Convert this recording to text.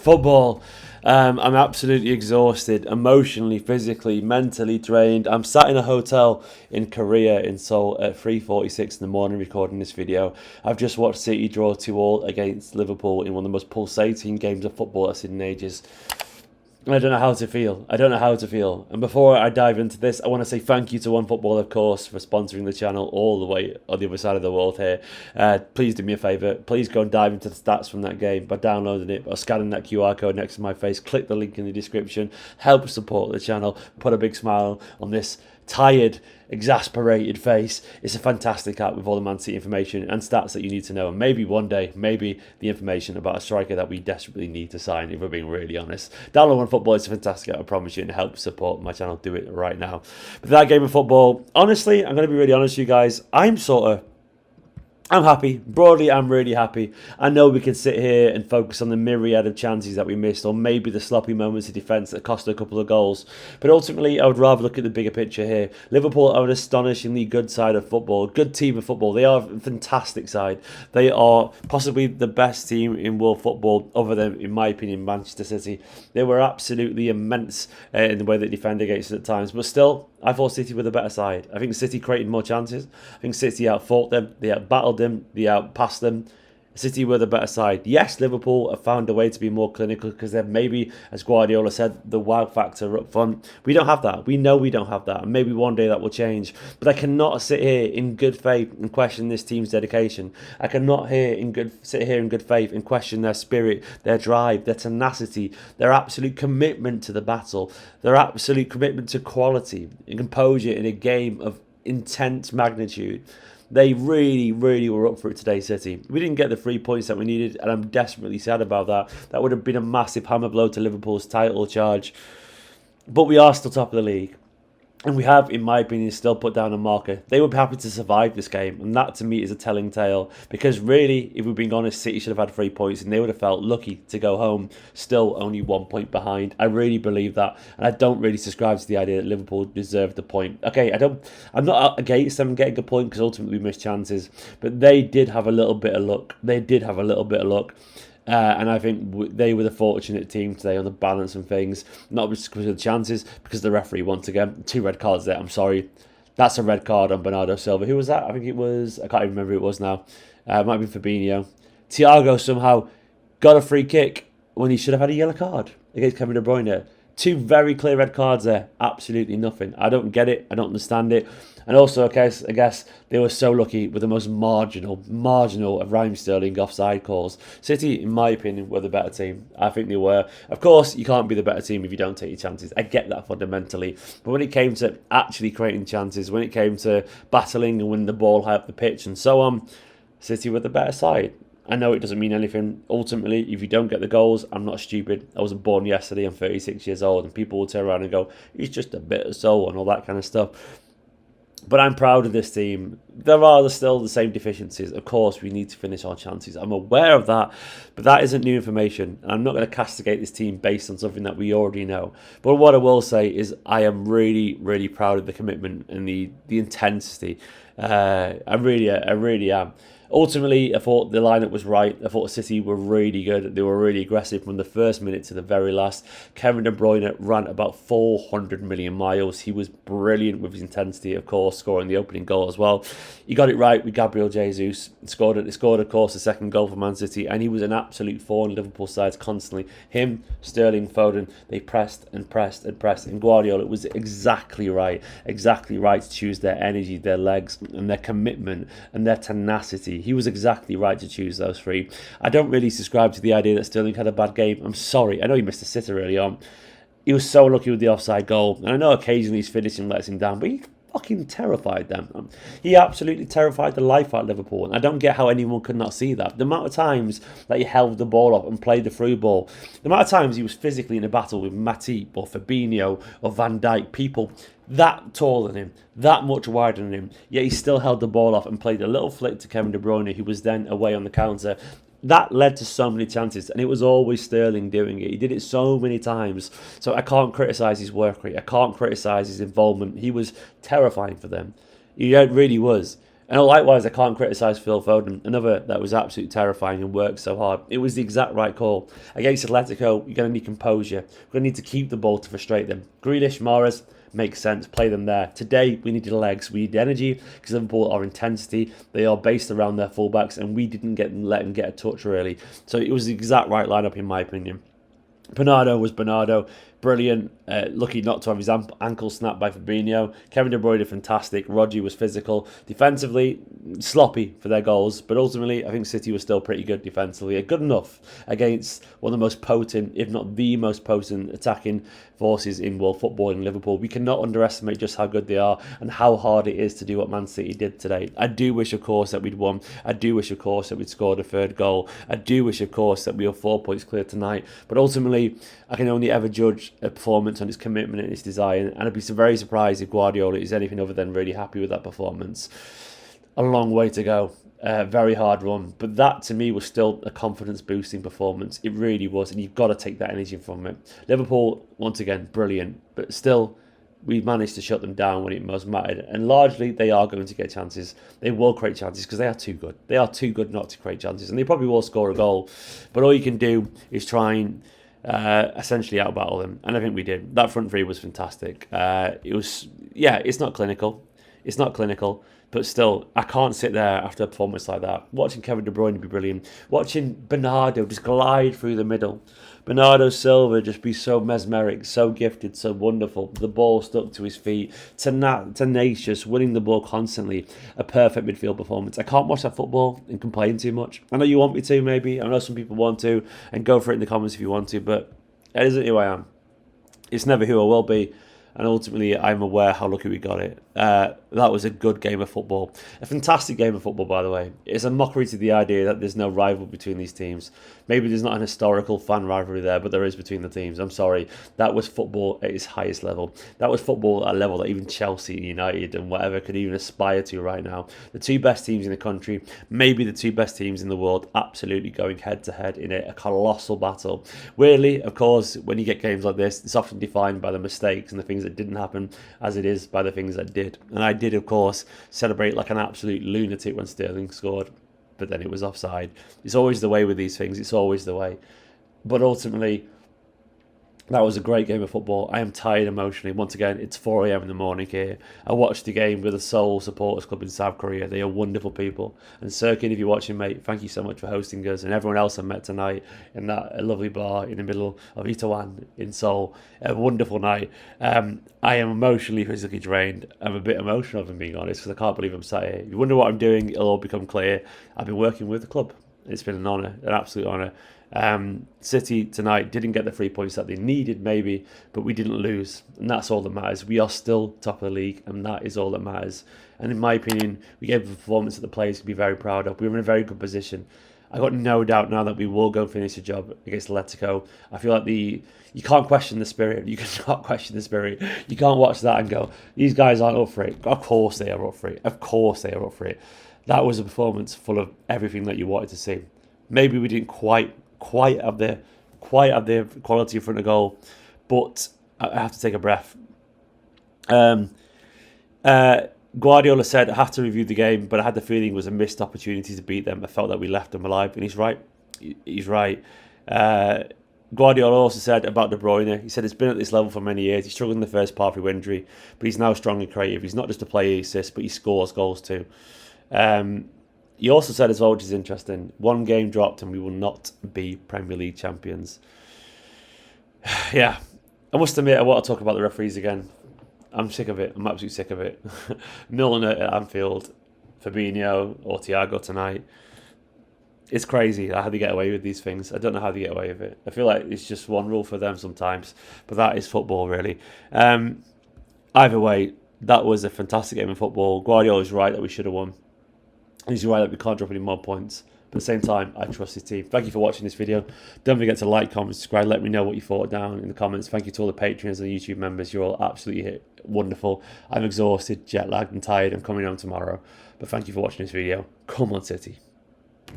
Football. I'm absolutely exhausted, emotionally, physically, mentally drained. I'm sat in a hotel in Korea in Seoul at 3:46 in the morning recording this video. I've just watched City draw 2-2 against Liverpool in one of the most pulsating games of football I've seen in ages. I don't know how to feel. And before I dive into this, I want to say thank you to OneFootball, of course, for sponsoring the channel all the way on the other side of the world here. Please do me a favour. Please go and dive into the stats from that game by downloading it or scanning that QR code next to my face. Click the link in the description. Help support the channel. Put a big smile on this tired, exasperated face. It's a fantastic app with all the Man City information and stats that you need to know, and maybe one day, maybe the information about a striker that we desperately need to sign, if we're being really honest. Download OneFootball. It's a fantastic app, I promise you, and help support my channel. Do it right now. But that game of football, honestly, I'm going to be really honest with you guys, I'm happy. Broadly, I'm really happy. I know we can sit here and focus on the myriad of chances that we missed, or maybe the sloppy moments of defence that cost a couple of goals. But ultimately, I would rather look at the bigger picture here. Liverpool are an astonishingly good side of football, good team of football. They are a fantastic side. They are possibly the best team in world football, other than, in my opinion, Manchester City. They were absolutely immense in the way they defended against us at times. But still, I thought City were the better side. I think City created more chances. I think City outfought them. They outbattled them. They outpassed them. City were the better side. Yes, Liverpool have found a way to be more clinical because they've maybe, as Guardiola said, the wow factor up front. We don't have that. We know we don't have that. And maybe one day that will change. But I cannot sit here in good faith and question this team's dedication. I cannot sit here in good faith and question their spirit, their drive, their tenacity, their absolute commitment to the battle, their absolute commitment to quality and composure in a game of intense magnitude. They really, really were up for it today, City. We didn't get the 3 points that we needed, and I'm desperately sad about that. That would have been a massive hammer blow to Liverpool's title charge. But we are still top of the league. And we have, in my opinion, still put down a marker. They would be happy to survive this game. And that, to me, is a telling tale. Because really, if we're being honest, City should have had 3 points. And they would have felt lucky to go home, still only 1 point behind. I really believe that. And I don't really subscribe to the idea that Liverpool deserved the point. Okay, I'm not against them getting a point, because ultimately we missed chances. But they did have a little bit of luck. And I think they were the fortunate team today on the balance and things. Not just because of the chances, because the referee, once again, 2 red cards there. I'm sorry. That's a red card on Bernardo Silva. Who was that? I think it was, I can't even remember who it was now. It might have been Fabinho. Thiago somehow got a free kick when he should have had a yellow card against Kevin De Bruyne. 2 very clear red cards there. Absolutely nothing. I don't get it. I don't understand it. And also, I guess they were so lucky with the most marginal of Raheem Sterling offside calls. City, in my opinion, were the better team. I think they were. Of course, you can't be the better team if you don't take your chances. I get that fundamentally. But when it came to actually creating chances, when it came to battling and winning the ball high up the pitch and so on, City were the better side. I know it doesn't mean anything. Ultimately, if you don't get the goals, I'm not stupid. I wasn't born yesterday. I'm 36 years old. And people will turn around and go, he's just a bit of soul and all that kind of stuff. But I'm proud of this team. There are still the same deficiencies. Of course, we need to finish our chances. I'm aware of that, but that isn't new information. And I'm not going to castigate this team based on something that we already know. But what I will say is I am really, really proud of the commitment and the intensity. I really am. Ultimately, I thought the lineup was right. I thought City were really good. They were really aggressive from the first minute to the very last. Kevin De Bruyne ran about 400 million miles. He was brilliant with his intensity, of course, scoring the opening goal as well. He got it right with Gabriel Jesus. He scored, of course, the second goal for Man City, and he was an absolute thorn in Liverpool sides constantly. Him, Sterling, Foden, they pressed and pressed and pressed. And Guardiola was exactly right to choose their energy, their legs, and their commitment and their tenacity. He was exactly right to choose those 3. I don't really subscribe to the idea that Sterling had a bad game. I'm sorry. I know he missed a sitter early on. He was so lucky with the offside goal. And I know occasionally his finishing lets him down, but he fucking terrified them. He absolutely terrified the life out of Liverpool. And I don't get how anyone could not see that. The amount of times that he held the ball up and played the through ball. The amount of times he was physically in a battle with Matip or Fabinho or Van Dijk. People that taller than him, that much wider than him, yet he still held the ball off and played a little flick to Kevin De Bruyne, who was then away on the counter. That led to so many chances, and it was always Sterling doing it. He did it so many times, so I can't criticise his work rate. I can't criticise his involvement. He was terrifying for them. He really was. And likewise, I can't criticise Phil Foden, another that was absolutely terrifying and worked so hard. It was the exact right call. Against Atletico, you're going to need composure. We're going to need to keep the ball to frustrate them. Grealish, Mahrez, makes sense, play them there. Today, we needed legs, we need energy, because Liverpool are intensity. They are based around their fullbacks, and we didn't let them get a touch really. So it was the exact right lineup in my opinion. Bernardo was Bernardo, brilliant. Lucky not to have his ankle snapped by Fabinho. Kevin De Bruyne, fantastic. Rodri was physical. Defensively, sloppy for their goals. But ultimately, I think City was still pretty good defensively. Good enough against one of the most potent, if not the most potent, attacking forces in world football in Liverpool. We cannot underestimate just how good they are and how hard it is to do what Man City did today. I do wish, of course, that we'd won. I do wish, of course, that we'd scored a third goal. I do wish, of course, that we were 4 points clear tonight. But ultimately, I can only ever judge a performance on its commitment and its desire, and I'd be very surprised if Guardiola is anything other than really happy with that performance. A long way to go. Very hard run, but that to me was still a confidence boosting performance. It really was, and you've got to take that energy from it. Liverpool, once again, brilliant, but still we managed to shut them down when it most mattered, and largely they are going to get chances. They will create chances because they are too good. They are too good not to create chances, and they probably will score a goal, but all you can do is try and essentially outbattle them, and I think we did. That front three was fantastic. It's not clinical. It's not clinical, but still, I can't sit there after a performance like that. Watching Kevin De Bruyne be brilliant. Watching Bernardo just glide through the middle. Bernardo Silva just be so mesmeric, so gifted, so wonderful. The ball stuck to his feet. Tenacious, winning the ball constantly. A perfect midfield performance. I can't watch that football and complain too much. I know you want me to, maybe. I know some people want to, and go for it in the comments if you want to, but it isn't who I am. It's never who I will be. And ultimately, I'm aware how lucky we got it. That was a good game of football. A fantastic game of football, by the way. It's a mockery to the idea that there's no rival between these teams. Maybe there's not an historical fan rivalry there, but there is between the teams. I'm sorry. That was football at its highest level. That was football at a level that even Chelsea, United, and whatever could even aspire to right now. The two best teams in the country, maybe the two best teams in the world, absolutely going head-to-head in a colossal battle. Weirdly, of course, when you get games like this, it's often defined by the mistakes and the things that didn't happen, as it is by the things that did. And I did, of course, celebrate like an absolute lunatic when Sterling scored, but then it was offside. It's always the way with these things. It's always the way. But ultimately, that was a great game of football. I am tired emotionally. Once again, it's 4 a.m. in the morning here. I watched the game with the Seoul Supporters Club in South Korea. They are wonderful people. And Sirkin, if you're watching, mate, thank you so much for hosting us, and everyone else I met tonight in that lovely bar in the middle of 𝐿𝐴𝐻 in Seoul. A wonderful night. I am emotionally, physically drained. I'm a bit emotional, if I'm being honest, because I can't believe I'm sat here. If you wonder what I'm doing, it'll all become clear. I've been working with the club. It's been an honour, an absolute honour. City tonight didn't get the 3 points that they needed maybe, but we didn't lose, and that's all that matters. We are still top of the league, and that is all that matters. And in my opinion, we gave a performance that the players can be very proud of. We were in a very good position. I got no doubt now that we will go finish the job against Atletico. I feel like you can't question the spirit. You cannot question the spirit. You can't watch that and go, these guys aren't up for it. Of course they are up for it. Of course they are up for it. That was a performance full of everything that you wanted to see. Maybe we didn't quite have the quality in front of goal, but I have to take a breath. Guardiola said, I have to review the game, but I had the feeling it was a missed opportunity to beat them. I felt that we left them alive, and he's right. He's right. Guardiola also said about De Bruyne, he said it's been at this level for many years. He struggled in the first part through injury, but he's now strong and creative. He's not just a player, he assists, but he scores goals too. He also said as well, which is interesting, one game dropped and we will not be Premier League champions. Yeah, I must admit I want to talk about the referees again. I'm sick of it. I'm absolutely sick of it. Milner at Anfield, Fabinho or Thiago tonight. It's crazy how they get away with these things. I don't know how they get away with it. I feel like it's just one rule for them sometimes, but that is football really. Either way, that was a fantastic game of football. Guardiola's right that we should have won. He's right that we can't drop any more points. But at the same time, I trust his team. Thank you for watching this video. Don't forget to like, comment, subscribe. Let me know what you thought down in the comments. Thank you to all the Patreons and YouTube members. You're all absolutely wonderful. I'm exhausted, jet lagged and tired. I'm coming home tomorrow. But thank you for watching this video. Come on, City.